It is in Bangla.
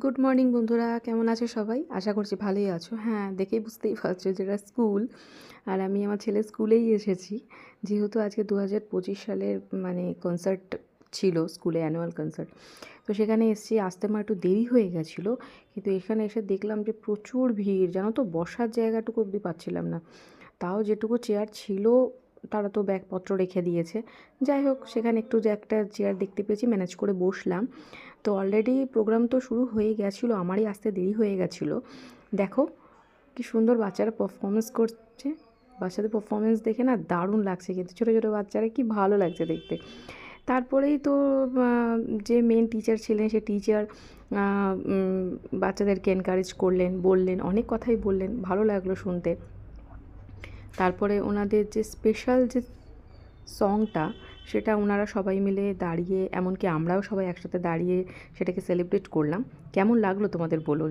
গুড মর্নিং বন্ধুরা, কেমন আছো সবাই? আশা করছি ভালোই আছো। হ্যাঁ, দেখেই বুঝতেই পারছো যেটা স্কুল। আর আমি আমার ছেলের স্কুলেই এসেছি, যেহেতু আজকে 2025 সালের কনসার্ট ছিল স্কুলে, অ্যানুয়াল কনসার্ট। তো সেখানে এসেছি, আসতে আমার একটু দেরি হয়ে গেছিলো, কিন্তু এখানে এসে দেখলাম যে প্রচুর ভিড়, জানো তো, বসার জায়গাটুকু অবধি পাচ্ছিলাম না। তাও যেটুকু চেয়ার ছিল তারা তো ব্যাগপত্র রেখে দিয়েছে। যাই হোক, সেখানে একটু যে একটা চেয়ার দেখতে পেয়েছি, ম্যানেজ করে বসলাম। তো অলরেডি প্রোগ্রাম তো শুরু হয়ে গেছিলো, আমারই আসতে দেরি হয়ে গেছিলো। দেখো কি সুন্দর বাচ্চারা পারফরমেন্স করছে। বাচ্চাদের পারফরমেন্স দেখে না দারুণ লাগছে, কিন্তু ছোটো ছোটো বাচ্চারা কি ভালো লাগছে দেখতে। তারপরেই তো যে মেন টিচার ছিলেন, সে টিচার বাচ্চাদেরকে এনকারেজ করলেন, বললেন, অনেক কথাই বললেন, ভালো লাগলো শুনতে। তারপরে ওনাদের যে স্পেশাল যে সংটা, সেটা ওনারা সবাই মিলে দাঁড়িয়ে, এমনকি আমরাও সবাই একসাথে দাঁড়িয়ে সেটাকে সেলিব্রেট করলাম। কেমন লাগলো তোমাদের বলো।